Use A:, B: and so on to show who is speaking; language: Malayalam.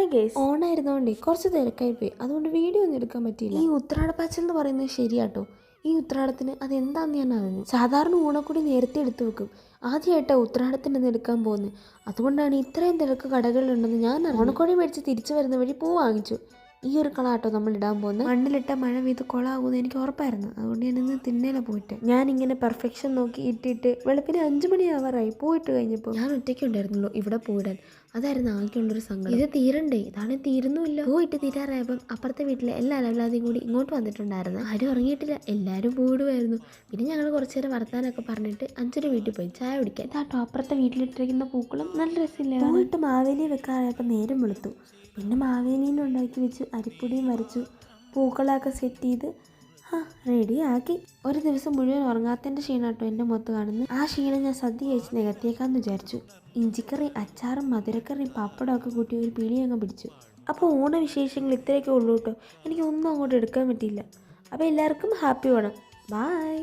A: ഹായ് ഗേസ്, ഓണായിരുന്നോണ്ടേ കുറച്ച് തിരക്കായി പോയി, അതുകൊണ്ട് വീഡിയോ ഒന്നും എടുക്കാൻ പറ്റിയില്ല. ഈ ഉത്രാടപ്പാച്ചൽ എന്ന് പറയുന്നത് ശരിയാട്ടോ. ഈ ഉത്രാടത്തിന് അതെന്താന്ന് ഞാൻ അറിഞ്ഞു. സാധാരണ ഊണക്കൂടി നേരത്തെ എടുത്തു വെക്കും. ആദ്യമായിട്ടാണ് ഉത്രാടത്തിന് ഒന്ന് എടുക്കാൻ പോകുന്നത്. അതുകൊണ്ടാണ് ഇത്രയും തിരക്ക് കടകളിലുണ്ടെന്ന് ഞാൻ ഓണക്കോടി മേടിച്ച് തിരിച്ചു വരുന്ന വഴി പൂ വാങ്ങിച്ചു. ഈ ഒരു കളാട്ടോ നമ്മൾ ഇടാൻ പോകുന്നത്. മണ്ണിലിട്ട മഴ പെയ്ത് കൊളാകുമെന്ന് എനിക്ക് ഉറപ്പായിരുന്നു. അതുകൊണ്ട് ഞാൻ ഇന്ന് തിന്നേല പോയിട്ട് ഞാനിങ്ങനെ പെർഫെക്ഷൻ നോക്കി ഇട്ടിട്ട് വെളുപ്പിന് 5 മണിയാവാറായി. പോയിട്ട് കഴിഞ്ഞപ്പോൾ ഞാൻ ഒറ്റയ്ക്ക് ഉണ്ടായിരുന്നുള്ളൂ ഇവിടെ പോയിടാൻ. അതായിരുന്നു ആകെയുള്ളൊരു സങ്കടം. ഇത് തീരണ്ടേ, ഇതാണെങ്കിൽ തീരുന്നുമില്ല. പോയിട്ട് തീരാറായപ്പം അപ്പുറത്തെ വീട്ടിലെ എല്ലാ അലവലാതെയും കൂടി ഇങ്ങോട്ട് വന്നിട്ടുണ്ടായിരുന്നു. ആരും ഉറങ്ങിയിട്ടില്ല, എല്ലാവരും പോയിടുമായിരുന്നു. പിന്നെ ഞങ്ങൾ കുറച്ചു നേരം വർത്താനൊക്കെ പറഞ്ഞിട്ട് 5 വീട്ടിൽ പോയി ചായ കുടിക്കാൻ. ഇതാട്ടോ അപ്പുറത്തെ വീട്ടിലിട്ടിരിക്കുന്ന പൂക്കളും നല്ല രസമില്ല. പോയിട്ട് മാവേലി വെക്കാറായപ്പോൾ നേരം വെളുത്തു. പിന്നെ മാവേലീനെ ഉണ്ടാക്കി വെച്ച് അരിപ്പൊടിയും വരച്ചു പൂക്കളൊക്കെ സെറ്റ് ചെയ്ത് റെഡിയാക്കി. ഒരു ദിവസം മുഴുവൻ ഉറങ്ങാത്തതിൻ്റെ ക്ഷീണാട്ടോ എൻ്റെ മുഖത്ത് കാണുന്നത്. ആ ക്ഷീണം ഞാൻ സദ്യ കഴിച്ച് നികത്തിയേക്കാന്ന് വിചാരിച്ചു. ഇഞ്ചിക്കറി, അച്ചാറും മധുരക്കറിയും പപ്പടമൊക്കെ കൂട്ടി ഒരു പിടിയങ്ങ് പിടിച്ചു. അപ്പോൾ ഓണവിശേഷങ്ങൾ ഇത്രയൊക്കെ ഉള്ളൂ കേട്ടോ. എനിക്കൊന്നും അങ്ങോട്ട് എടുക്കാൻ പറ്റിയില്ല. അപ്പോൾ എല്ലാവർക്കും ഹാപ്പി ഓണം. ബായ്.